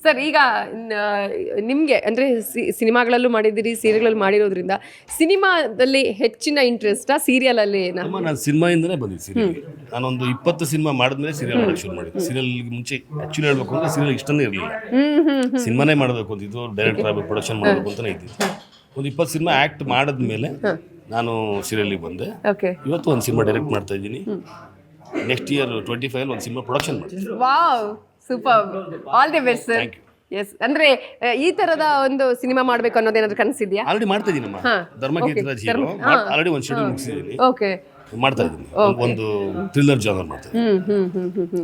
Sir ಈಗ ನಿಮಗೆ ಅಂದರೆ ಸಿನಿಮಾಗಳಲ್ಲೂ ಮಾಡಿದ್ದೀರಿ, ಸೀರಿಯಲ್ಗಳಲ್ಲಿ ಮಾಡಿರೋದ್ರಿಂದ ಸಿನಿಮಾದಲ್ಲಿ ಹೆಚ್ಚಿನ ಇಂಟ್ರೆಸ್ಟಾ ಸೀರಿಯಲಲ್ಲಿ? ನಾನು ಸಿನಿಮಾಯಿಂದನೇ ಬಂದಿದ್ದು ಸೀರಿಯಲ್. ನಾನೊಂದು 20 ಸಿನಿಮಾ ಮಾಡಿದ್ಮೇಲೆ ಸೀರಿಯಲ್ ಮಾಡೋಕ್ಕೆ ಶುರು ಮಾಡಿದ್ದೆ. ಸೀರಿಯಲ್ಗೆ ಮುಂಚೆ ಆ್ಯಕ್ಚುಲಿ ಹೇಳ್ಬೇಕು ಅಂದರೆ ಸೀರಿಯಲ್ ಇಷ್ಟನೇ ಇರಲಿಲ್ಲ. ಸಿನಿಮಾನೇ ಮಾಡಬೇಕು ಅಂತಿದ್ದು, ಡೈರೆಕ್ಟರ್ ಆಗಬೇಕು, ಪ್ರೊಡಕ್ಷನ್ ಮಾಡಬೇಕು ಅಂತಲೇ ಇದ್ದಿದ್ದು. ಒಂದು 20 ಸಿನಿಮಾ ಆ್ಯಕ್ಟ್ ಮಾಡಿದ್ಮೇಲೆ ನಾನು ಸೀರಿಯಲ್ಗೆ ಬಂದೆ. ಇವತ್ತು ಒಂದು ಸಿನಿಮಾ ಡೈರೆಕ್ಟ್ ಮಾಡ್ತಾ ಇದ್ದೀನಿ. ನೆಕ್ಸ್ಟ್ ಇಯರ್ 25 ಒಂದು ಸಿನಿಮಾ ಪ್ರೊಡಕ್ಷನ್ ಮಾಡ್ತೀನಿ. Wow, super, all the best sir. Yes, ಅಂದ್ರೆ ಈ ತರದ ಒಂದು ಸಿನಿಮಾ ಮಾಡಬೇಕು ಅನ್ನೋದೇನಾದ್ರು ಕನಸಿದ್ಯಾ? ಆಲ್ರೆಡಿ ಮಾಡ್ತಾ ಇದ್ದೀನಿ. ಧರ್ಮಕೀರ್ತಿರಾಜ್ ಹೀರೋ ಆಲ್ರೆಡಿ ಒಂದು ಶೆಡ್ಯೂಲ್ ಮುಗಿಸಿದ್ದೀನಿ. ಓಕೆ, ಮಾಡ್ತಾ ಇದ್ದೀನಿ. ಒಂದು ಥ್ರಿಲ್ಲರ್ ಜಾನರ್ ಮಾಡ್ತಾ ಇದ್ದೀನಿ.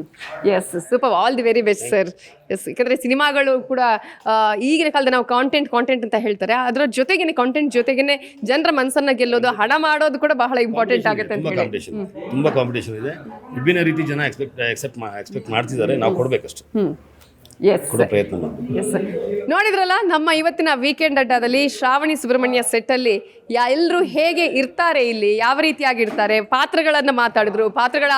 Yes, super, all the very best sir. Yes, ಯಾಕಂದರೆ ಸಿನಿಮಾಗಳು ಕೂಡ ಈಗಿನ ಕಾಲದಲ್ಲಿ ನಾವು ಕಾಂಟೆಂಟ್ ಅಂತ ಹೇಳ್ತಾರೆ, ಅದರ ಜೊತೆಗೇನೆ ಕಾಂಟೆಂಟ್ ಜೊತೆಗೇನೆ ಜನರ ಮನಸ್ಸನ್ನು ಗೆಲ್ಲೋದು, ಹಣ ಮಾಡೋದು ಕೂಡ ಬಹಳ ಇಂಪಾರ್ಟೆಂಟ್ ಆಗುತ್ತೆ ಅಂತ ಹೇಳಿ. ತುಂಬ ಕಾಂಪಿಟೇಷನ್ ಇದೆ. ವಿಭಿನ್ನ ರೀತಿ ಜನ ಎಕ್ಸ್ಪೆಕ್ಟ್ ಮಾಡ್ತಿದ್ದಾರೆ, ನಾವು ಕೊಡಬೇಕಷ್ಟು. ನೋಡಿದ್ರಲ್ಲ, ನಮ್ಮ ಇವತ್ತಿನ ವೀಕೆಂಡ್ ಅಡ್ಡಾದಲ್ಲಿ ಶ್ರಾವಣಿ ಸುಬ್ರಹ್ಮಣ್ಯ ಸೆಟ್ಟಲ್ಲಿ ಎಲ್ಲರೂ ಹೇಗೆ ಇರ್ತಾರೆ, ಇಲ್ಲಿ ಯಾವ ರೀತಿಯಾಗಿ ಇರ್ತಾರೆ, ಪಾತ್ರಗಳನ್ನು ಮಾತಾಡಿದ್ರು, ಪಾತ್ರಗಳ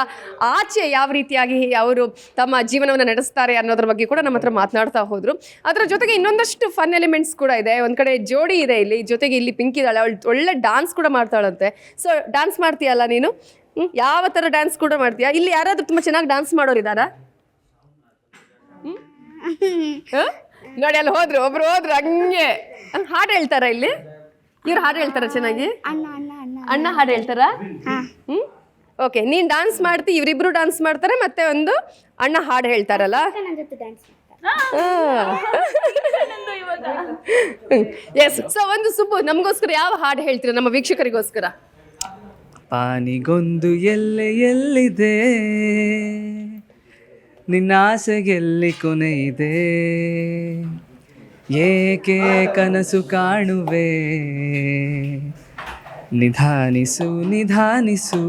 ಆಚೆ ಯಾವ ರೀತಿಯಾಗಿ ಅವರು ತಮ್ಮ ಜೀವನವನ್ನು ನಡೆಸ್ತಾರೆ ಅನ್ನೋದ್ರ ಬಗ್ಗೆ ಕೂಡ ನಮ್ಮ ಹತ್ರ ಮಾತನಾಡ್ತಾ ಹೋದ್ರು. ಅದರ ಜೊತೆಗೆ ಇನ್ನೊಂದಷ್ಟು ಫನ್ ಎಲಿಮೆಂಟ್ಸ್ ಕೂಡ ಇದೆ. ಒಂದು ಕಡೆ ಜೋಡಿ ಇದೆ ಇಲ್ಲಿ, ಜೊತೆಗೆ ಇಲ್ಲಿ ಪಿಂಕಿ ಇದ್ದಾಳೆ, ಅವಳು ಒಳ್ಳೆ ಡಾನ್ಸ್ ಕೂಡ ಮಾಡ್ತಾಳಂತೆ. ಸೊ ಡಾನ್ಸ್ ಮಾಡ್ತೀಯಲ್ಲ ನೀನು? ಯಾವ ಥರ ಡ್ಯಾನ್ಸ್ ಕೂಡ ಮಾಡ್ತೀಯಾ? ಇಲ್ಲಿ ಯಾರಾದರೂ ತುಂಬ ಚೆನ್ನಾಗಿ ಡಾನ್ಸ್ ಮಾಡೋರಿದ್ದಾರಾ? ನೋಡಿ, ಅಲ್ಲಿ ಒಬ್ರು ಹೋದ್ರು ಹಂಗೆ. ಹಾಡು ಹೇಳ್ತಾರ ಇಲ್ಲಿ? ಇವ್ರು ಹಾಡು ಹೇಳ್ತಾರ ಚೆನ್ನಾಗಿ? ಅಣ್ಣ ಹಾಡು ಹೇಳ್ತಾರ? ಓಕೆ, ನೀನ್ ಡಾನ್ಸ್ ಮಾಡ್ತಿ, ಇವರಿಬ್ರು ಡಾನ್ಸ್ ಮಾಡ್ತಾರೆ, ಮತ್ತೆ ಒಂದು ಅಣ್ಣ ಹಾಡು ಹೇಳ್ತಾರಲ್ಲ. ಎಸ್, ಸೊ ಒಂದು ಸುಬ್ಬು ನಮಗೋಸ್ಕರ ಯಾವ ಹಾಡು ಹೇಳ್ತೀರ ನಮ್ಮ ವೀಕ್ಷಕರಿಗೋಸ್ಕರ? ಪಾನಿಗೊಂದು ಎಲ್ಲಿದೆ, ನಿನ್ನ ಆಸೆಗೆಲ್ಲಿ ಕೊನೆ ಇದೆ, ಏಕೆ ಕನಸು ಕಾಣುವೆ, ನಿಧಾನಿಸು ನಿಧಾನಿಸು,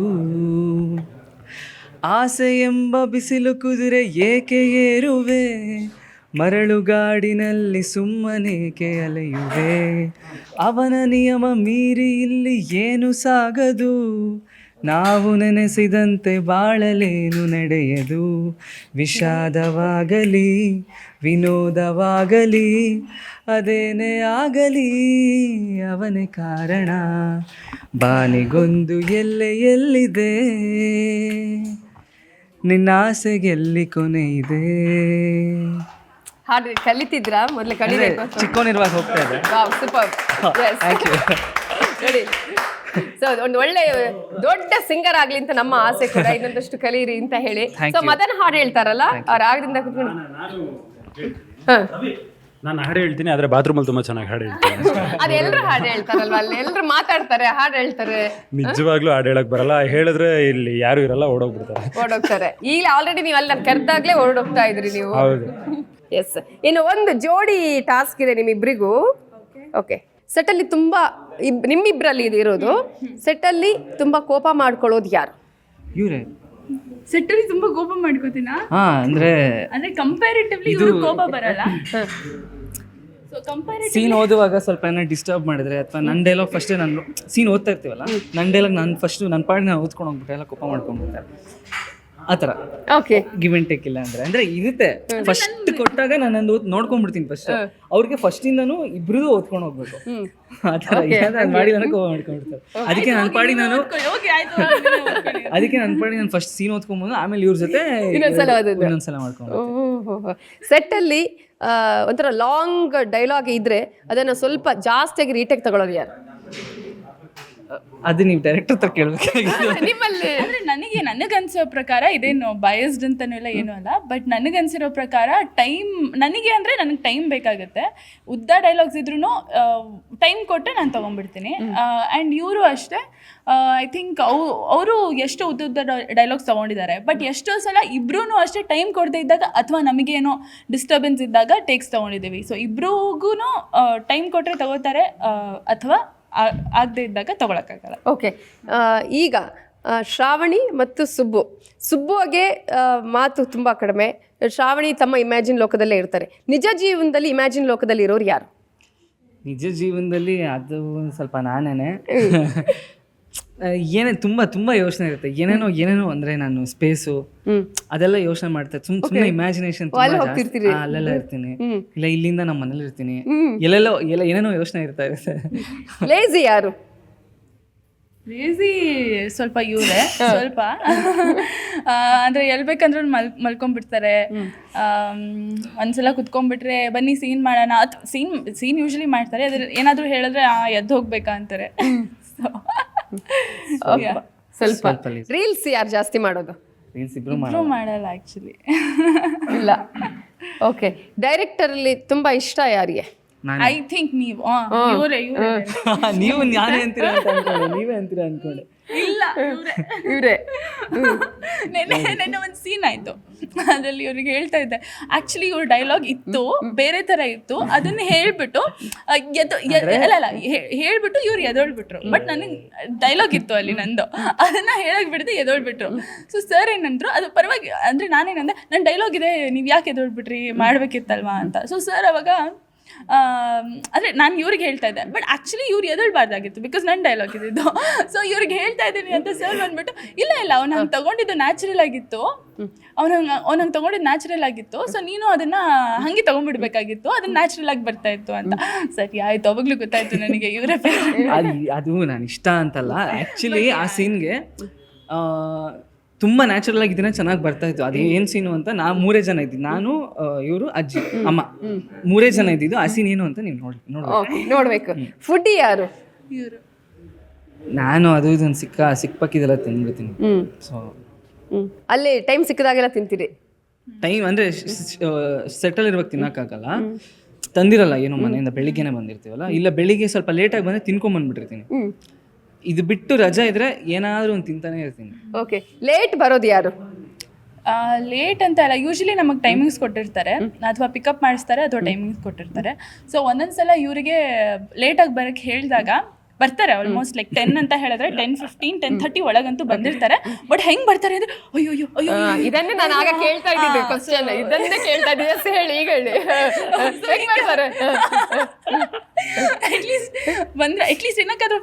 ಆಸೆ ಎಂಬ ಬಿಸಿಲು ಕುದುರೆ ಏಕೆ ಏರುವೆ, ಮರಳುಗಾಡಿನಲ್ಲಿ ಸುಮ್ಮನೇಕೆ ಅಲೆಯುವೆ, ಅವನ ನಿಯಮ ಮೀರಿ ಇಲ್ಲಿ ಏನು ಸಾಗದು, ನಾವು ನೆನೆಸಿದಂತೆ ಬಾಳಲೇನು ನಡೆಯದು, ವಿಷಾದವಾಗಲಿ ವಿನೋದವಾಗಲಿ ಅದೇನೇ ಆಗಲಿ ಅವನೇ ಕಾರಣ, ಬಾನಿಗೊಂದು ಎಲ್ಲಿದೆ, ನಿನ್ನ ಆಸೆಗೆಲ್ಲಿ ಕೊನೆ ಇದೆ. ಹಾಡು ಕಲಿತಿದ್ರಾ? ಮೊದಲು ಕಲಿಬೇಕು. ಚಿಕ್ಕವನಿರುವಾಗ ಹೋಗ್ತಾ ಇದೆ. ನೋಡಿ, ಸೊ ಒಂದು ಒಳ್ಳೆ ದೊಡ್ಡ ಸಿಂಗರ್ ಆಗ್ಲಿ ಅಂತ ನಮ್ಮ ಆಸೆ ಕೂಡ, ಇನ್ನೊಂದಷ್ಟು ಕಲೀರಿ ಅಂತ ಹೇಳಿ. ಸೊ ಮದನ್ ಹಾಡು ಹೇಳ್ತಾರಲ್ಲ, ಆ ರಾಗದಿಂದ ಕುತ್ಕೊಂಡು ನಾನು ಹಾಡು ಹೇಳ್ತೀನಿ, ಆದ್ರೆ ಬಾತ್ರೂಮ್ ಅಲ್ಲಿ ತುಂಬಾ ಚೆನ್ನಾಗಿ ಹಾಡು ಹೇಳ್ತೀನಿ. ಅದೆಲ್ಲರೂ ಹಾಡು ಹೇಳ್ತಾರಲ್ವ, ಅಲ್ಲಿ ಎಲ್ಲರೂ ಮಾತಾಡ್ತಾರೆ, ಹಾಡು ಹೇಳ್ತಾರೆ. ನಿಜವಾಗ್ಲೂ ಹಾಡು ಹೇಳಕ್ ಬರಲ್ಲ, ಹೇಳಿದ್ರೆ ಇಲ್ಲಿ ಯಾರು ಇರಲ್ಲ, ಓಡೋಗ್ತಾರೆ. ಈಗ ಆಲ್ರೆಡಿ ನೀವು ಅಲ್ಲಿ ಕರೆದಾಗ್ಲೇ ಓಡೋಗ್ತಾ ಇದ್ರಿ ನೀವು. ಹೌದು. ಎಸ್, ಇನ್ನು ಒಂದು ಜೋಡಿ ಟಾಸ್ಕ್ ಇದೆ ನಿಮ್ಮಿಬ್ರಿಗೂ. ಓಕೆ, ಸೆಟ್ಟಲ್ಲಿ ತುಂಬ ನಿಮ್ಮಿಬ್ಬರಲ್ಲಿ ಇರೋದು, ಸೆಟ್ಟಲ್ಲಿ ತುಂಬ ಕೋಪ ಮಾಡ್ಕೊಳ್ಳೋದು ಯಾರು? ಇವರೇ. ಸೆಟ್ಟಲ್ಲಿ ತುಂಬಾ ಕೋಪ ಮಾಡ್ಕೋತೀನಾ? ಅಂದ್ರೆ ಕಂಪ್ಯಾರಿಟಿವ್ಲಿ ಇವರು ಕೋಪ ಬರಲ್ಲ. ಸೊ ಕಂಪ್ಯಾರಿಟಿವ್ಲಿ ಸೀನ್ ಓದುವಾಗ ಸ್ವಲ್ಪ ಏನೋ ಡಿಸ್ಟರ್ಬ್ ಮಾಡಿದ್ರೆ, ಅಥವಾ ನನ್ನ ಡೈಲಾಗ್ ಫಸ್ಟೇ ನಾನು ಸೀನ್ ಓದ್ತಾ ಇರ್ತೀವಲ್ಲ, ನನ್ನ ಡೈಲಾಗ್ ನಾನು ಫಸ್ಟ್ ನನ್ನ ಪಾಡಿಗೆ ನಾನು ಓದ್ಕೊಂಡು ಹೋಗ್ಬಿಟ್ಟೆ, ಎಲ್ಲ ಕೋಪ ಮಾಡ್ಕೊಂಡ್ಬಿಡ್ತಾರೆ ಆ ಥರ. ಓಕೆ, ಗಿವ್ ಅಂಡ್ ಟೇಕ್ ಇಲ್ಲ ಅಂದ್ರೆ ಇರುತ್ತೆ. ಫಸ್ಟ್ ಕೊಟ್ಟಾಗ ನಾನು ನೋಡ್ಕೊಂಡ್ಬಿಡ್ತೀನಿ ಫಸ್ಟ್, ಅವ್ರಿಗೆ ಫಸ್ಟಿಂದನೂ ಇಬ್ರದ್ದು ಓದ್ಕೊಂಡು ಹೋಗ್ಬೇಕು ಆ ಥರ. ಮಾಡಿ ನನಗೆ ಕೋಪ ಮಾಡ್ಕೊಂಡ್ಬಿಡ್ತಾರೆ. ಅದಕ್ಕೆ ನನ್ನ ಪಾಡಿ ನಾನು ಫಸ್ಟ್ ಸೀನ್ ಓದ್ಕೊಂಡ್ಬಂದು ಆಮೇಲೆ ಇವ್ರ ಜೊತೆ ಇನ್ನೊಂದ್ಸಲ ಮಾಡ್ಕೊಂಡು. ಸೆಟ್ಟಲ್ಲಿ ಒಂಥರ ಲಾಂಗ್ ಡೈಲಾಗ್ ಇದ್ರೆ ಅದನ್ನು ಸ್ವಲ್ಪ ಜಾಸ್ತಿಯಾಗಿ ರೀಟೇಕ್ ತಗೊಳ್ಳೋದು ಯಾರು? ಅದು ನೀವು ಡೈರೆಕ್ಟರ್ ಹತ್ರ ಕೇಳಬೇಕಾಗಿದೆ. ನಿಮ್ಮಲ್ಲಿ ನನಗನ್ಸೋ ಪ್ರಕಾರ ಇದೇನು ಬಯಸ್ಡ್ ಅಂತನೂ ಇಲ್ಲ, ಏನೂ ಅಲ್ಲ, ಬಟ್ ನನಗನ್ಸಿರೋ ಪ್ರಕಾರ ನನಗೆ ಟೈಮ್ ಬೇಕಾಗುತ್ತೆ. ಉದ್ದ ಡೈಲಾಗ್ಸ್ ಇದ್ರೂ ಟೈಮ್ ಕೊಟ್ಟರೆ ನಾನು ತೊಗೊಂಡ್ಬಿಡ್ತೀನಿ. ಆ್ಯಂಡ್ ಇವರು ಅಷ್ಟೇ, ಐ ಥಿಂಕ್ ಅವರು ಎಷ್ಟು ಉದ್ದ ಡೈಲಾಗ್ಸ್ ತೊಗೊಂಡಿದ್ದಾರೆ, ಬಟ್ ಎಷ್ಟೋ ಸಲ ಇಬ್ರೂ ಅಷ್ಟೇ ಟೈಮ್ ಕೊಡದೇ ಇದ್ದಾಗ ಅಥವಾ ನಮಗೇನೋ ಡಿಸ್ಟರ್ಬೆನ್ಸ್ ಇದ್ದಾಗ ಟೇಕ್ಸ್ ತೊಗೊಂಡಿದ್ದೀವಿ. ಸೊ ಇಬ್ರಿಗೂ ಟೈಮ್ ಕೊಟ್ಟರೆ ತಗೋತಾರೆ, ಅಥವಾ ಆಗದೆ ಇದ್ದಾಗ ತಗೊಳಕ್ಕಾಗಲ್ಲ. ಓಕೆ, ಈಗ ಶ್ರಾವಣಿ ಮತ್ತು ಸುಬ್ಬುಗೆ ಮಾತು ತುಂಬ ಕಡಿಮೆ. ಶ್ರಾವಣಿ ತಮ್ಮ ಇಮ್ಯಾಜಿನ್ ಲೋಕದಲ್ಲೇ ಇರ್ತಾರೆ. ನಿಜ ಜೀವನದಲ್ಲಿ ಇಮ್ಯಾಜಿನ್ ಲೋಕದಲ್ಲಿ ಇರೋರು ಯಾರು? ನಿಜ ಜೀವನದಲ್ಲಿ ಅದು ಸ್ವಲ್ಪ ನಾನೇನೆ. ಏನೇ ತುಂಬ ಯೋಚನೆ ಇರುತ್ತೆ, ಏನೇನೋ ಅಂದರೆ ನಾನು ಸ್ಪೇಸು ಅದೆಲ್ಲ ಯೋಚನೆ ಮಾಡ್ತಾ ಸುಮ್ಮನೆ ಇಮ್ಯಾಜಿನೇಷನ್ ಅಲ್ಲೆಲ್ಲ ಇರ್ತೀನಿ, ಇಲ್ಲ ಇಲ್ಲಿಂದ ನಮ್ಮ ಮನೇಲಿ ಇರ್ತೀನಿ, ಏನೇನೋ ಯೋಚನೆ ಇರ್ತಾ ಇರುತ್ತೆ. ಲೇಜಿ ಯಾರು? ಲೇಸಿ ಸ್ವಲ್ಪ ಇವರೇ ಸ್ವಲ್ಪ ಅಂದರೆ ಹೇಳ್ಬೇಕಂದ್ರೆ ಮಲ್ಕೊಂಡ್ಬಿಡ್ತಾರೆ. ಒಂದ್ಸಲ ಕುತ್ಕೊಂಡ್ಬಿಟ್ರೆ ಬನ್ನಿ ಸೀನ್ ಮಾಡೋಣ, ಸೀನ್ ಯೂಶ್ವಲಿ ಮಾಡ್ತಾರೆ, ಅದ್ರ ಏನಾದರೂ ಹೇಳಿದ್ರೆ ಎದ್ದು ಹೋಗ್ಬೇಕಾ ಅಂತಾರೆ. ಸ್ವಲ್ಪ ರೀಲ್ಸ್ ಯಾರು ಜಾಸ್ತಿ ಮಾಡೋದು? ರೀಲ್ಸ್ ಇಬ್ರು ಮಾಡಲ್ಲ ಆ್ಯಕ್ಚುಲಿ. ಇಲ್ಲ. ಓಕೆ, ಡೈರೆಕ್ಟರ್ ಅಲ್ಲಿ ತುಂಬಾ ಇಷ್ಟ ಯಾರಿಗೆ? ಐ ಥಿಂಕ್ ನೀವು ಇವರೇ ನೀವು ನಾನೇ ಅಂತೀರಾ ಅಂತ ಅನ್ಕೊಂಡೆ, ನೀವೇ ಅಂತೀರಾ ಅನ್ಕೊಂಡೆ. ಇಲ್ಲ ಇವರೇ. ನೆನ್ನೆ ಒಂದು ಸೀನ್ ಆಯಿತು, ಅದರಲ್ಲಿ ಇವ್ರಿಗೆ ಹೇಳ್ತಾ ಇದ್ದೆ, ಆ್ಯಕ್ಚುಲಿ ಇವ್ರ ಡೈಲಾಗ್ ಇತ್ತು ಬೇರೆ ಥರ ಇತ್ತು, ಅದನ್ನು ಹೇಳ್ಬಿಟ್ಟು ಹೇಳ್ಬಿಟ್ಟು ಇವ್ರು ಎದೊಳ್ಬಿಟ್ರು. ಬಟ್ ನನಗೆ ಡೈಲಾಗ್ ಇತ್ತು ಅಲ್ಲಿ ನಂದು, ಅದನ್ನು ಹೇಳಕ್ಕೆ ಬಿಡದೆ ಎದೊಳ್ಬಿಟ್ರು. ಸೊ ಸರ್ ಏನಂದ್ರು, ಅದು ಪರವಾಗಿ ಅಂದರೆ ನಾನೇನಂದೆ, ನನ್ನ ಡೈಲಾಗ್ ಇದೆ, ನೀವು ಯಾಕೆ ಎದೊಳ್ಬಿಟ್ರಿ, ಮಾಡಬೇಕಿತ್ತಲ್ವಾ ಅಂತ. ಸೊ ಸರ್ ಅವಾಗ ಅಂದರೆ ನಾನು ಇವ್ರಿಗೆ ಹೇಳ್ತಾ ಇದ್ದೆ, ಬಟ್ ಆ್ಯಕ್ಚುಲಿ ಇವ್ರು ಎದೊಳ್ಬಾರ್ದಾಗಿತ್ತು, ಬಿಕಾಸ್ ನನ್ನ ಡೈಲಾಗ್ ಇದ್ದಿದ್ದು. ಸೊ ಇವ್ರಿಗೆ ಹೇಳ್ತಾ ಇದ್ದೀನಿ ಅಂತ ಸರ್ ಬಂದ್ಬಿಟ್ಟು, ಇಲ್ಲ ಅವ್ನು ಹಂಗೆ ತೊಗೊಂಡಿದ್ದು ನ್ಯಾಚುರಲ್ ಆಗಿತ್ತು, ಅವ್ನಂಗೆ ತೊಗೊಂಡಿದ್ದು ನ್ಯಾಚುರಲ್ ಆಗಿತ್ತು, ಸೊ ನೀನು ಅದನ್ನು ಹಾಗೆ ತೊಗೊಂಡ್ಬಿಡ್ಬೇಕಾಗಿತ್ತು, ಅದನ್ನು ನ್ಯಾಚುರಲ್ ಆಗಿ ಬರ್ತಾ ಇತ್ತು ಅಂತ. ಸರಿ ಆಯ್ತು, ಅವಾಗಲೂ ಗೊತ್ತಾಯ್ತು ನನಗೆ ಇವರೇ. ಅದು ನಾನು ಇಷ್ಟ ಅಂತಲ್ಲ, ಆ್ಯಕ್ಚುಲಿ ಆ ಸೀನ್ಗೆ ತುಂಬ ನ್ಯಾಚುರಲ್ ಆಗಿದ್ದೀನ ಚೆನ್ನಾಗಿ ಬರ್ತಾ ಇತ್ತು. ಅದು ಏನು ಸೀನು ಅಂತ ಮೂರೇ ಜನ ಇದ್ದಿದ್ದು, ನಾನು ಇವರು ಅಜ್ಜಿ ಅಮ್ಮ ಮೂರೇ ಜನ ಇದ್ದಿದ್ದು. ಆ ಸೀನ್ ಏನು ಅಂತ ನೀವು ನೋಡ್ಬೇಕು. ಫುಡ್ಡಿ ಯಾರು? ಇವರು. ನಾನು ಅದು ಇದೊಂದು ಸಿಕ್ಪಕ್ಕಿದೆಲ್ಲ ತಿಂದ್ಬಿಡ್ತೀನಿ. ಸೊ ಅಲ್ಲಿ ಟೈಮ್ ಸಿಕ್ಕಿದಾಗೆಲ್ಲ ತಿಂತೀರಿ? ಟೈಮ್ ಅಂದರೆ ಸೆಟಲ್ ಇರ್ಬೇಕು, ತಿನ್ನೋಕ್ಕಾಗಲ್ಲ, ತಂದಿರಲ್ಲ ಏನು ಮನೆಯಿಂದ, ಬೆಳಿಗ್ಗೆನೆ ಬಂದಿರ್ತೀವಲ್ಲ, ಇಲ್ಲ ಬೆಳಿಗ್ಗೆ ಸ್ವಲ್ಪ ಲೇಟಾಗಿ ಬಂದರೆ ತಿನ್ಕೊಂಬಂದ್ಬಿಟ್ಟಿರ್ತೀನಿ. ಇದು ಬಿಟ್ಟು ರಜಾ ಇದ್ರೆ ಏನಾದರೂ ಒಂದು ತಿಂತಾನೆ ಇರ್ತೀನಿ. ಓಕೆ, ಲೇಟ್ ಬರೋದು ಯಾರು? ಲೇಟ್ ಅಂತ ಅಲ್ಲ, ಯೂಶ್ವಲಿ ನಮಗೆ ಟೈಮಿಂಗ್ಸ್ ಕೊಟ್ಟಿರ್ತಾರೆ, ಅಥವಾ ಪಿಕಪ್ ಮಾಡಿಸ್ತಾರೆ ಅಥವಾ ಟೈಮಿಂಗ್ಸ್ ಕೊಟ್ಟಿರ್ತಾರೆ. ಸೊ ಒಂದೊಂದ್ಸಲ ಇವರಿಗೆ ಲೇಟಾಗಿ ಬರೋಕ್ಕೆ ಹೇಳಿದಾಗ ಬರ್ತಾರೆ, ಆಲ್ಮೋಸ್ಟ್ ಲೈಕ್ 10 ಅಂತ ಹೇಳಿದ್ರೆ 10:15 10:30 ಒಳಗಂತೂ ಬಂದಿರ್ತಾರೆ. ಬಟ್ ಹೆಂಗ್ ಬರ್ತಾರೆ ಅಂದ್ರೆ ಅಯ್ಯೋ ಇದನ್ನೇ ನಾನು ಆಗ ಕೇಳ್ತಾ ಇದ್ದಿದ್ದೆ ಕ್ವಶ್ಚನ್, ಇದನ್ನೇ ಕೇಳ್ತಾ ಇದ್ದೆ. ಹೇಳಿ, ಈಗ ಹೇಳಿ. ಅಟ್ಲೀಸ್ಟ್ ಬಂದ್ರೆ ಅಟ್ಲೀಸ್ಟ್ ಏನಕ್ಕಾದ್ರೂ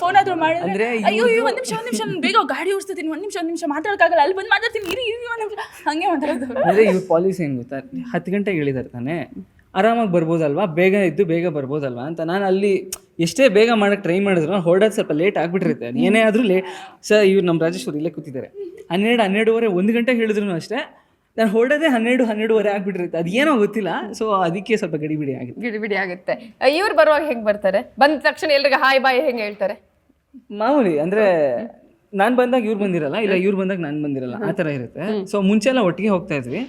ಫೋನ್ ಆದ್ರೂ ಮಾಡಿದ್ರೆ, ಅಯ್ಯೋ ಒಂದ್ ನಿಮಿಷ ಬೇಗ ಗಾಡಿ ಓಡಿಸ್ತೀನಿ, ಒಂದ್ ನಿಮಿಷ ಮಾತಾಡೋಕ್ಕಾಗಲ್ಲ, ಅಲ್ಲಿ ಬಂದು ಮಾತಾಡ್ತೀನಿ, ಇರಿ ಒಂದ್ ನಿಮಿಷ, ಹಂಗೆ ಮಾತಾಡೋದು. ಅಂದರೆ ಇವ್ರ ಪಾಲಿಸಿ ಏನು ಗೊತ್ತಾ, 10 ಗಂಟೆಗೆ ಹೇಳಿದಾರೆ ತಾನೆ, ಆರಾಮಾಗಿ ಬರ್ಬೋದಲ್ವಾ, ಬೇಗ ಇದ್ದು ಬೇಗ ಬರ್ಬೋದಲ್ವಾ ಅಂತ. ನಾನು ಅಲ್ಲಿ ಎಷ್ಟೇ ಬೇಗ ಮಾಡೋಕ್ಕೆ ಟ್ರೈ ಮಾಡಿದ್ರು ಹೊರಡೋದು ಸ್ವಲ್ಪ ಲೇಟ್ ಆಗಿಬಿಟ್ಟಿರುತ್ತೆ. ಏನೇ ಆದರೂ ಸರ್ ಇವ್ರು ನಮ್ಮ ರಾಜೇಶ್ವರಿ ಇಲ್ಲೇ ಕೂತಿದ್ದಾರೆ, 12:30 1 ಗಂಟೆಗೆ ಹೇಳಿದ್ರು ಅಷ್ಟೇ, ನಾನು ಹೊರಡೋದೇ 12:30 ಆಗಿಬಿಟ್ಟಿರುತ್ತೆ. ಅದೇನೋ ಗೊತ್ತಿಲ್ಲ. ಸೊ ಅದಕ್ಕೆ ಸ್ವಲ್ಪ ಗಡಿಬಿಡಿ ಆಗುತ್ತೆ. ಇವ್ರು ಬರುವಾಗ ಹೆಂಗೆ ಬರ್ತಾರೆ? ಬಂದ ತಕ್ಷಣ ಎಲ್ರಿಗೂ ಹಾಯ್ ಬಾಯ್ ಹೆಂಗೆ ಹೇಳ್ತಾರೆ? ಮಾಮೂಲಿ ಅಂದರೆ ನಾನು ಬಂದಾಗ ಇವ್ರು ಬಂದಿರಲ್ಲ, ಇಲ್ಲ ಇವ್ರು ಬಂದಾಗ ನಾನು ಬಂದಿರಲ್ಲ, ಆ ಥರ ಇರುತ್ತೆ. ಸೊ ಮುಂಚೆ ಎಲ್ಲ ಒಟ್ಟಿಗೆ ಹೋಗ್ತಾ ಇದ್ವಿ,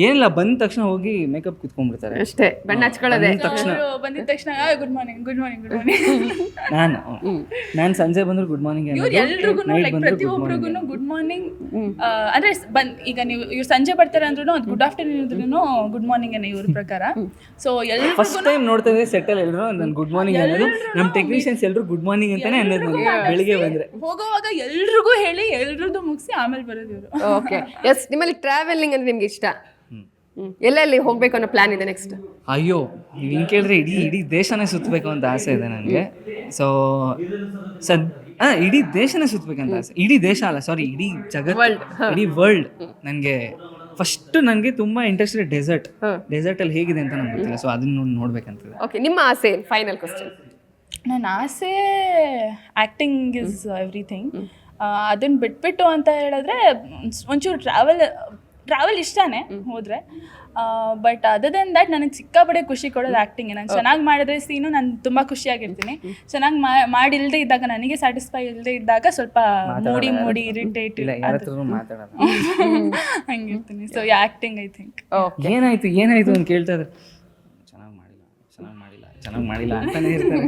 ಏನಿಲ್ಲ ಬಂದ ತಕ್ಷಣ ಹೋಗಿ ಮೇಕಪ್ ಕುತ್ಕೊಂಡ್ಬಿಡ್ತಾರೆ ಅಷ್ಟೇ, ಬಣ್ಣ ಹಚ್ಕೊಳ್ಳೋದೆ. ಬಂದಿದ ತಕ್ಷಣ ಗುಡ್ ಮಾರ್ನಿಂಗ್. ನಾನು ಸಂಜೆ ಬಂದ್ರು ಗುಡ್ ಮಾರ್ನಿಂಗ್, ಎಲ್ರಿಗೂ ಲೈಕ್ ಪ್ರತಿಯೊಬ್ಬರಿಗೂ ಗುಡ್ ಮಾರ್ನಿಂಗ್. ಅಂದ್ರೆ ಈಗ ನೀವು ಇವ್ರು ಸಂಜೆ ಬರ್ತಾರೆ ಅಂದ್ರೂ ಅದು ಗುಡ್ ಆಫ್ಟರ್ನೂನ್ ಇದ್ರೂ ಗುಡ್ ಮಾರ್ನಿಂಗ್ ಏನೇ ಇವ್ರ ಪ್ರಕಾರ. ಸೊ ಎಲ್ಲರೂ ಫಸ್ಟ್ ಟೈಮ್ ನೋಡ್ತಾ ಇದ್ದೆ ಸೆಟ್ಟಲ್ಲಿ ಎಲ್ಲರೂ ನಾನು ಗುಡ್ ಮಾರ್ನಿಂಗ್ ಅನ್ನೋದು, ನಮ್ಮ ಟೆಕ್ನಿಷಿಯನ್ಸ್ ಎಲ್ಲರೂ ಗುಡ್ ಮಾರ್ನಿಂಗ್ ಅಂತಾನೆ ಅನ್ನೋದು ಬೆಳಿಗ್ಗೆ ಬಂದ್ರೆ. ಹೋಗೋವಾಗ ಎಲ್ರಿಗೂ ಹೇಳಿ ಎಲ್ರದ್ದು ಮುಗಿಸಿ ಆಮೇಲೆ ಬರೋದು ಇವರು. Okay, S. ನಿಮ್ಮಲ್ಲಿ ಟ್ರಾವೆಲಿಂಗ್ ಅಂದ್ರೆ ನಿಮ್ಗೆ ಇಷ್ಟ? ಎಲ್ಲೆಲ್ಲಿ ಹೋಗ್ಬೇಕು ಅನ್ನೋ ಪ್ಲಾನ್ ಇದೆ ನೆಕ್ಸ್ಟ್? ಅಯ್ಯೋ ನೀವು ಹಿಂಗೆ ಕೇಳಿದ್ರೆ ಇಡೀ ದೇಶನೇ ಸುತ್ತಬೇಕು ಅಂತ ಆಸೆ ಇದೆ ನನಗೆ. ಸೊ ಇಡೀ ದೇಶನೇ ಸುತ್ತಬೇಕಂತ ಆಸೆ. ಇಡೀ ದೇಶ ಅಲ್ಲ, ಸಾರಿ, ಇಡೀ ಜಗತ್ತು, ಇಡೀ ವರ್ಲ್ಡ್. ನನಗೆ ಫಸ್ಟ್ ನನಗೆ ತುಂಬ ಇಂಟ್ರೆಸ್ಟ್ ಡೆಸರ್ಟಲ್ಲಿ ಹೇಗಿದೆ ಅಂತ ನಂಗೆ ಗೊತ್ತಿಲ್ಲ. ಸೊ ಅದನ್ನ ನೋಡ್ಬೇಕಂತಿದೆ. ಓಕೆ, ನಿಮ್ಮ ಆಸೆ ಫೈನಲ್ ಕ್ವಶನ್. ನನ್ನ ಆಸೆ ಆ್ಯಕ್ಟಿಂಗ್ ಇಸ್ ಎವ್ರಿಥಿಂಗ್. ಅದನ್ನು ಬಿಟ್ಬಿಟ್ಟು ಅಂತ ಹೇಳಿದ್ರೆ ಒಂಚೂರು ಟ್ರಾವೆಲ್ ಇಷ್ಟನೇ ಹೋದರೆ. ಬಟ್ ಅದರ್ ದೆನ್ ದ್ಯಾಟ್ ನನಗೆ ಸಿಕ್ಕಾಪಟ್ಟೆ ಖುಷಿ ಕೊಡೋದು ಆ್ಯಕ್ಟಿಂಗ್. ನಾನು ಚೆನ್ನಾಗಿ ಮಾಡಿದ್ರೆ ಸೀನು ನಾನು ತುಂಬ ಖುಷಿಯಾಗಿರ್ತೀನಿ. ಚೆನ್ನಾಗಿ ಮಾಡಿಲ್ಲದೆ ಇದ್ದಾಗ, ನನಗೆ ಸ್ಯಾಟಿಸ್ಫೈ ಇಲ್ಲದೆ ಇದ್ದಾಗ ಸ್ವಲ್ಪ ಮೂಡಿ ಇರಿಟೇಟ್ ಹಂಗಿರ್ತೀನಿ. So acting I think. ಏನಾಯ್ತು ಅಂತ ಕೇಳ್ತಾ ಇದ್ರೆ ಚೆನ್ನಾಗಿ ಮಾಡಿಲ್ಲ ಅಂತಾನೆ ಇರ್ತಾರೆ.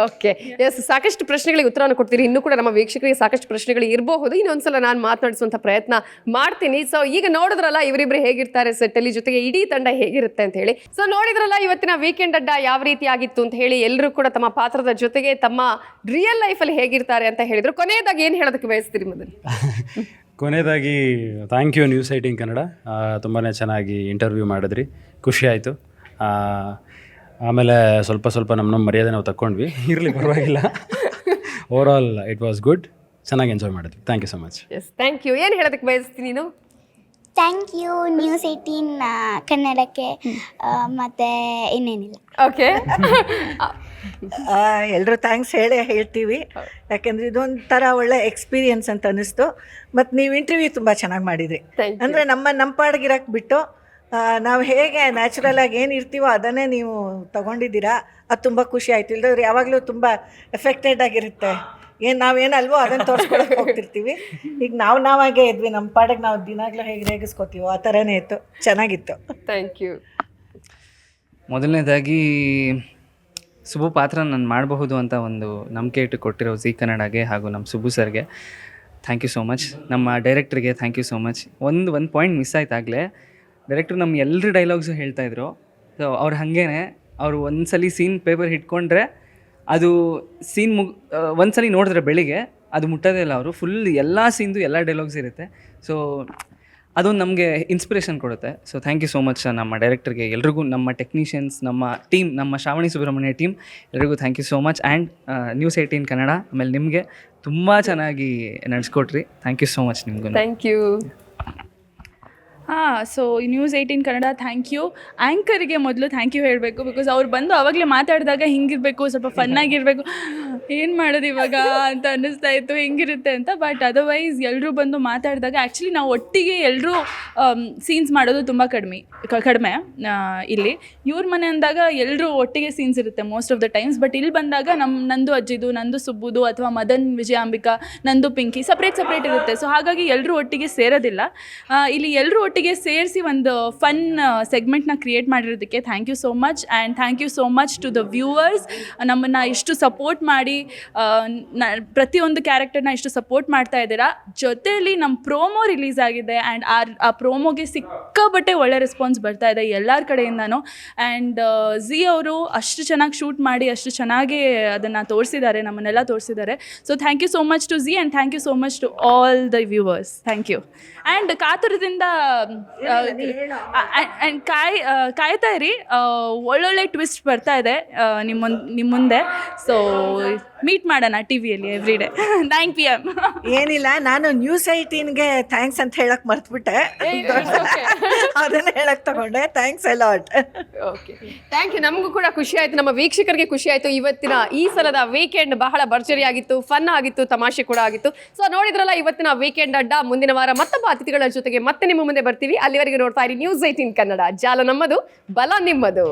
Okay, yes. ಸಾಕಷ್ಟು ಪ್ರಶ್ನೆಗಳಿಗೆ ಉತ್ತರವನ್ನು ಕೊಡ್ತೀರಿ. ಇನ್ನೂ ಕೂಡ ನಮ್ಮ ವೀಕ್ಷಕರಿಗೆ ಸಾಕಷ್ಟು ಪ್ರಶ್ನೆಗಳು ಇರಬಹುದು. ಇನ್ನೊಂದ್ಸಲ ನಾನು ಮಾತನಾಡಿಸುವಂಥ ಪ್ರಯತ್ನ ಮಾಡ್ತೀನಿ. ಸೊ ಈಗ ನೋಡಿದ್ರಲ್ಲ ಇವರಿಬ್ರು ಹೇಗಿರ್ತಾರೆ ಸೆಟ್ಟಲ್ಲಿ, ಜೊತೆಗೆ ಇಡೀ ತಂಡ ಹೇಗಿರುತ್ತೆ ಅಂತ ಹೇಳಿ. ಸೊ ನೋಡಿದ್ರಲ್ಲ ಇವತ್ತಿನ ವೀಕೆಂಡ್ ಅಡ್ಡ ಯಾವ ರೀತಿ ಆಗಿತ್ತು ಅಂತ ಹೇಳಿ. ಎಲ್ಲರೂ ಕೂಡ ತಮ್ಮ ಪಾತ್ರದ ಜೊತೆಗೆ ತಮ್ಮ ರಿಯಲ್ ಲೈಫಲ್ಲಿ ಹೇಗಿರ್ತಾರೆ ಅಂತ ಹೇಳಿದ್ರು. ಕೊನೆಯದಾಗಿ ಏನು ಹೇಳೋದಕ್ಕೆ ಬಯಸ್ತೀರಿ ಮೊದಲು? ಕೊನೆಯದಾಗಿ ಥ್ಯಾಂಕ್ ಯು ನ್ಯೂಸ್ 18 ಕನ್ನಡ, ತುಂಬಾ ಚೆನ್ನಾಗಿ ಇಂಟರ್ವ್ಯೂ ಮಾಡಿದ್ರಿ, ಖುಷಿ ಆಯಿತು. ಆಮೇಲೆ ಸ್ವಲ್ಪ ನಮ್ಮ ಮರ್ಯಾದೆ ನಾವು ತಗೊಂಡ್ವಿ, ಇರಲಿ ಪರವಾಗಿಲ್ಲ. Overall it was good, ಚೆನ್ನಾಗಿ ಎಂಜಾಯ್ ಮಾಡಿದ್ವಿ. Thank you so much. Yes thank you. ಏನು ಹೇಳೋದಕ್ಕೆ ಬಯಸ್ತೀನಿ ನೀನು? ಥ್ಯಾಂಕ್ ಯು ನ್ಯೂಸ್ 18 ಕನ್ನಡಕ್ಕೆ, ಮತ್ತು ಇನ್ನೇನಿಲ್ಲ. ಓಕೆ. ಎಲ್ಲರೂ ಥ್ಯಾಂಕ್ಸ್ ಹೇಳ್ತೀವಿ, ಯಾಕೆಂದರೆ ಇದೊಂಥರ ಒಳ್ಳೆ ಎಕ್ಸ್ಪೀರಿಯನ್ಸ್ ಅಂತ ಅನ್ನಿಸ್ತು. ಮತ್ತು ನೀವು ಇಂಟರ್ವ್ಯೂ ತುಂಬ ಚೆನ್ನಾಗಿ ಮಾಡಿದ್ರಿ. Thank you. ಅಂದರೆ ನಮ್ಮ ಪಾಡಿಗಿರಕ್ಕೆ ಬಿಟ್ಟು ನಾವು ಹೇಗೆ ನ್ಯಾಚುರಲಾಗಿ ಏನು ಇರ್ತೀವೋ ಅದನ್ನೇ ನೀವು ತಗೊಂಡಿದ್ದೀರಾ, ಅದು ತುಂಬ ಖುಷಿ ಆಯಿತು. ಇಲ್ಲದ್ರೆ ಯಾವಾಗಲೂ ತುಂಬ ಎಫೆಕ್ಟೆಡ್ ಆಗಿರುತ್ತೆ, ನಾವೇನಲ್ವೋ ಅದನ್ನು ತೋರಿಸ್ಕೊಳಕ್ಕೆ ಹೋಗ್ತಿರ್ತೀವಿ. ಈಗ ನಾವಾಗೇ ಇದ್ವಿ, ನಮ್ಮ ಪಾಡಿಗೆ ನಾವು ದಿನಾಗಲೂ ಹೇಗೆ ರೇಗಿಸ್ಕೋತೀವೋ ಆ ಥರನೇ ಇತ್ತು, ಚೆನ್ನಾಗಿತ್ತು. Thank you. ಮೊದಲನೇದಾಗಿ ಸುಬು ಪಾತ್ರ ನಾನು ಮಾಡಬಹುದು ಅಂತ ಒಂದು ನಂಬಿಕೆ ಇಟ್ಟು ಕೊಟ್ಟಿರೋ ಜಿ ಕನ್ನಡಗೆ ಹಾಗೂ ನಮ್ಮ ಸುಬು ಸರ್ಗೆ ಥ್ಯಾಂಕ್ ಯು ಸೋ ಮಚ್. ನಮ್ಮ ಡೈರೆಕ್ಟ್ರಿಗೆ ಥ್ಯಾಂಕ್ ಯು ಸೋ ಮಚ್. ಒಂದು ಪಾಯಿಂಟ್ ಮಿಸ್ ಆಯ್ತು ಆಗಲೇ. ಡೈರೆಕ್ಟ್ರು ನಮ್ಮ ಎಲ್ಲರ ಡೈಲಾಗ್ಸು ಹೇಳ್ತಾಯಿದ್ರು. ಸೊ ಅವ್ರು ಹಾಗೇನೆ ಅವರು ಒಂದ್ಸಲಿ ಸೀನ್ ಪೇಪರ್ ಹಿಡ್ಕೊಂಡ್ರೆ ಅದು ಸೀನ್ ಒಂದ್ಸಲಿ ನೋಡಿದ್ರೆ ಬೆಳಿಗ್ಗೆ ಅದು ಮುಟ್ಟೋದೇ ಇಲ್ಲ. ಅವರು ಫುಲ್ ಎಲ್ಲ ಸೀನ್ದು ಎಲ್ಲ ಡೈಲಾಗ್ಸ್ ಇರುತ್ತೆ. ಸೊ ಅದೊಂದು ನಮಗೆ ಇನ್ಸ್ಪಿರೇಷನ್ ಕೊಡುತ್ತೆ. So thank you so much ನಮ್ಮ ಡೈರೆಕ್ಟರ್ಗೆ, ಎಲ್ರಿಗೂ, ನಮ್ಮ ಟೆಕ್ನಿಷಿಯನ್ಸ್, ನಮ್ಮ ಟೀಮ್, ನಮ್ಮ ಶ್ರಾವಣಿ ಸುಬ್ರಹ್ಮಣ್ಯ ಟೀಮ್, ಎಲ್ರಿಗೂ thank you so much. And news 18 Kannada ಆಮೇಲೆ ನಿಮಗೆ ತುಂಬ ಚೆನ್ನಾಗಿ ನಡೆಸ್ಕೊಟ್ರಿ. ಥ್ಯಾಂಕ್ ಯು ಸೋ ಮಚ್ ನಿಮಗೂ. Thank you. So news 18 Kannada thank you. ಆ್ಯಂಕರಿಗೆ ಮೊದಲು ಥ್ಯಾಂಕ್ ಯು ಹೇಳಬೇಕು, ಬಿಕಾಸ್ ಅವ್ರು ಬಂದು ಆವಾಗಲೇ ಮಾತಾಡಿದಾಗ ಹಿಂಗಿರಬೇಕು, ಸ್ವಲ್ಪ ಫನ್ನಾಗಿರಬೇಕು, ಏನು ಮಾಡೋದು ಇವಾಗ ಅಂತ ಅನ್ನಿಸ್ತಾ ಇತ್ತು, ಹೆಂಗಿರುತ್ತೆ ಅಂತ. ಬಟ್ ಅದರ್ವೈಸ್ ಎಲ್ಲರೂ ಬಂದು ಮಾತಾಡಿದಾಗ ಆ್ಯಕ್ಚುಲಿ ನಾವು ಒಟ್ಟಿಗೆ ಎಲ್ಲರೂ ಸೀನ್ಸ್ ಮಾಡೋದು ತುಂಬ ಕಡಿಮೆ ಇಲ್ಲಿ. ಇವ್ರ ಮನೆ ಅಂದಾಗ ಎಲ್ಲರೂ ಒಟ್ಟಿಗೆ ಸೀನ್ಸ್ ಇರುತ್ತೆ most of the times. But ಇಲ್ಲಿ ಬಂದಾಗ ನಂದು ಅಜ್ಜಿದು, ನಂದು ಸುಬ್ಬುದು, ಅಥವಾ ಮದನ್ ವಿಜಯಾಂಬಿಕಾ, ನಂದು ಪಿಂಕಿ ಸಪ್ರೇಟ್ ಇರುತ್ತೆ. ಸೊ ಹಾಗಾಗಿ ಎಲ್ಲರೂ ಒಟ್ಟಿಗೆ ಸೇರೋದಿಲ್ಲ. ಇಲ್ಲಿ ಎಲ್ಲರೂ ಒಟ್ಟಿಗೆ ಸೇರಿಸಿ ಒಂದು ಫನ್ ಸೆಗ್ಮೆಂಟ್ನ ಕ್ರಿಯೇಟ್ ಮಾಡಿರೋದಕ್ಕೆ thank you so much. And thank you so much to the viewers, ನಮ್ಮನ್ನು ಇಷ್ಟು ಸಪೋರ್ಟ್ ಮಾಡಿ ಪ್ರತಿಯೊಂದು ಕ್ಯಾರೆಕ್ಟರ್ನ ಇಷ್ಟು ಸಪೋರ್ಟ್ ಮಾಡ್ತಾ ಇದ್ದೀರಾ. ಜೊತೆಯಲ್ಲಿ ನಮ್ಮ ಪ್ರೋಮೋ ರಿಲೀಸ್ ಆಗಿದೆ ಆ್ಯಂಡ್ ಆ ಪ್ರೋಮೋಗೆ ಸಿಕ್ಕಾಬಟ್ಟೆ ಒಳ್ಳೆ ರೆಸ್ಪಾನ್ಸ್ ಬರ್ತಾ ಇದೆ ಎಲ್ಲರ ಕಡೆಯಿಂದನೂ. ಆ್ಯಂಡ್ ಝೀ ಅವರು ಅಷ್ಟು ಚೆನ್ನಾಗಿ ಶೂಟ್ ಮಾಡಿ ಅಷ್ಟು ಚೆನ್ನಾಗಿ ಅದನ್ನು ತೋರಿಸಿದ್ದಾರೆ, ನಮ್ಮನ್ನೆಲ್ಲ ತೋರಿಸಿದ್ದಾರೆ. So thank you so much to Zee and thank you so much to all the viewers. Thank you. And ಕಾತುರದಿಂದ ಆ್ಯಂಡ್ ಕಾಯ್ತಾ ಇರಿ, ಒಳ್ಳೊಳ್ಳೆ ಟ್ವಿಸ್ಟ್ ಬರ್ತಾ ಇದೆ ನಿಮ್ಮ ಮುಂದೆ. ಸೊ ಮೀಟ್ ಮಾಡೋಣ ಟಿವಿಯಲ್ಲಿ ಎವ್ರಿ ಡೇ 9 PM. ಏನಿಲ್ಲ, ನಾನು ನ್ಯೂಸ್ 18ಗೆ ಥ್ಯಾಂಕ್ಸ್ ಅಂತ ಹೇಳಕ್ಕೆ ಮರ್ತ್ಬಿಟ್ಟೆ, ಅದನ್ನು ಹೇಳಕ್ಕೆ ತಗೊಂಡೆ. Thanks a lot. Okay, thank you. ನಮಗೂ ಕೂಡ ಖುಷಿ ಆಯಿತು, ನಮ್ಮ ವೀಕ್ಷಕರಿಗೆ ಖುಷಿ ಆಯಿತು. ಇವತ್ತಿನ ಈ ಸಲದ ವೀಕೆಂಡ್ ಬಹಳ ಭರ್ಜರಿಯಾಗಿತ್ತು, ಫನ್ ಆಗಿತ್ತು, ತಮಾಷೆ ಕೂಡ ಆಗಿತ್ತು. ಸೊ ನೋಡಿದ್ರಲ್ಲ ಇವತ್ತಿನ ವೀಕೆಂಡ್ ಅಡ್ಡ. ಮುಂದಿನ ವಾರ ಮತ್ತೊಬ್ಬ ಅತಿಥಿಗಳ ಜೊತೆಗೆ ಮತ್ತೆ ನಿಮ್ಮ ಮುಂದೆ ಬರ್ತೀವಿ. ಅಲ್ಲಿವರೆಗೆ ನೋಡ್ತಾ ಇರಿ ನ್ಯೂಸ್ 18 ಕನ್ನಡ. ಜಾಲ ನಮ್ಮದು, ಬಲ ನಿಮ್ಮದು.